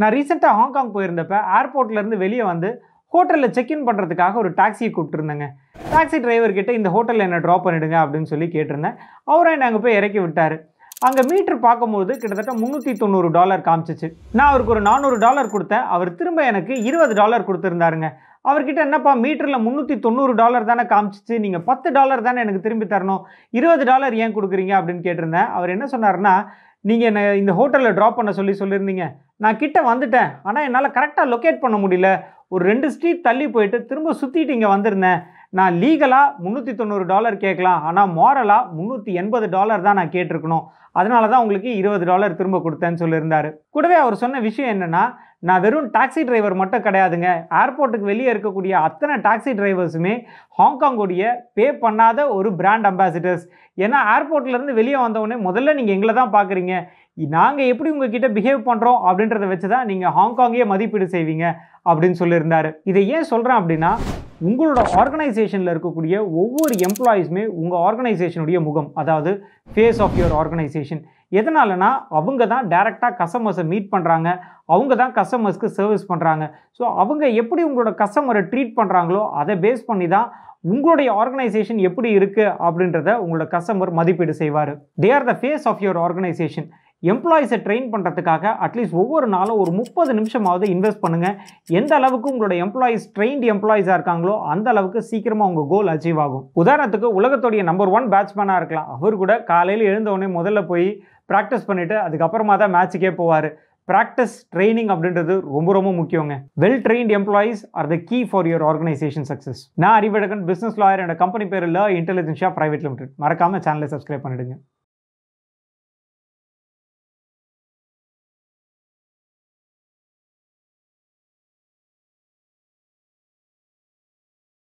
நான் ரீசெண்டாக ஹாங்காங் போயிருந்தப்ப ஏர்போர்ட்லேருந்து வெளியே வந்து ஹோட்டலில் செக்இன் பண்ணுறதுக்காக ஒரு டாக்ஸியை கூப்பிட்டுருந்தேங்க. டாக்ஸி டிரைவர்கிட்ட இந்த ஹோட்டலில் என்ன ட்ராப் பண்ணிவிடுங்க அப்படின்னு சொல்லி கேட்டிருந்தேன். அவரை என்னை அங்கே போய் இறக்கி விட்டார். அங்கே மீட்ரு பார்க்கும்போது கிட்டத்தட்ட $390 காமிச்சிச்சு. நான் அவருக்கு ஒரு $400 கொடுத்தேன். அவர் திரும்ப எனக்கு $20 கொடுத்துருந்தாருங்க. அவர்கிட்ட என்னப்பா மீட்டரில் $390 தானே காமிச்சிச்சு, நீங்கள் $10 தானே எனக்கு திரும்பி தரணும், $20 ஏன் கொடுக்குறீங்க அப்படின்னு கேட்டிருந்தேன். அவர் என்ன சொன்னார்னா, நீங்கள் என்னை இந்த ஹோட்டலில் ட்ராப் பண்ண சொல்லியிருந்தீங்க. நான் கிட்ட வந்துட்டேன், ஆனால் என்னால் கரெக்டாக லொக்கேட் பண்ண முடியல. ஒரு 2 ஸ்ட்ரீட் தள்ளி போயிட்டு திரும்ப சுற்றிட்டு இங்கே வந்திருந்தேன். நான் லீகலாக $390 கேட்கலாம், ஆனால் மாரலாக $380 தான் நான் கேட்டிருக்கணும். அதனால தான் உங்களுக்கு $20 திரும்ப கொடுத்தேன்னு சொல்லியிருந்தார். கூடவே அவர் சொன்ன விஷயம் என்னென்னா, நான் வெறும் டாக்ஸி டிரைவர் மட்டும் கிடையாதுங்க, ஏர்போர்ட்டுக்கு வெளியே இருக்கக்கூடிய அத்தனை டாக்ஸி டிரைவர்ஸுமே ஹாங்காங்கோடைய பே பண்ணாத ஒரு பிராண்ட் அம்பாசிடர்ஸ். ஏன்னா ஏர்போர்ட்லேருந்து வெளியே வந்தவுடனே முதல்ல நீங்கள் எங்களை தான் பார்க்குறீங்க, நாங்கள் எப்படி உங்ககிட்ட பிஹேவ் பண்ணுறோம் அப்படின்றத வச்சு தான் நீங்கள் ஹாங்காங்கே மதிப்பீடு செய்வீங்க அப்படின்னு சொல்லியிருந்தார். இதை ஏன் சொல்கிறேன் அப்படின்னா, உங்களோட ஆர்கனைசேஷனில் இருக்கக்கூடிய ஒவ்வொரு எம்ப்ளாயீஸுமே உங்கள் ஆர்கனைசேஷனுடைய முகம், அதாவது ஃபேஸ் ஆஃப் யுவர் ஆர்கனைசேஷன். எதனாலனா அவங்க தான் டைரெக்டாக கஸ்டமர்ஸை மீட் பண்ணுறாங்க, அவங்க தான் கஸ்டமர்ஸ்க்கு சர்வீஸ் பண்ணுறாங்க. ஸோ அவங்க எப்படி உங்களோட கஸ்டமரை ட்ரீட் பண்ணுறாங்களோ அதை பேஸ் பண்ணி தான் உங்களுடைய ஆர்கனைசேஷன் எப்படி இருக்குது அப்படின்றத உங்களோட கஸ்டமர் மதிப்பீடு செய்வார். They are the face of your organisation. எம்ப்ளாயிஸை ட்ரெயின் பண்ணுறதுக்காக அட்லீஸ்ட் ஒவ்வொரு நாளும் ஒரு 30 நிமிஷமாவது இன்வெஸ்ட் பண்ணுங்கள். எந்த அளவுக்கு உங்களோட எம்ப்ளாயிஸ் ட்ரெயின்டு எம்ப்ளாயிஸாக இருக்காங்களோ அந்த அளவுக்கு சீக்கிரமாக உங்கள் கோல் அச்சீவ் ஆகும். உதாரணத்துக்கு உலகத்துடைய நம்பர் 1 பேட்ஸ்மேனாக இருக்கலாம். அவர் கூட காலையில் எழுந்தவுடனே முதல்ல போய் ப்ராக்டிஸ் பண்ணிவிட்டு அதுக்கப்புறமா தான் மேட்சுக்கே போவார். ப்ராக்டிஸ் ட்ரைனிங் அப்படின்றது ரொம்ப ரொம்ப முக்கியங்க. Well trained employees are the key for your organisation success. நான் அறிவழகன், பிஸ்னஸ் லாயர். என்னோட கம்பெனி பேர் ல இன்டெலிஜென்ஷியா பிரைவேட் லிமிடெட். மறக்காமல் சேனலை சப்ஸ்கிரைப் பண்ணிடுங்க.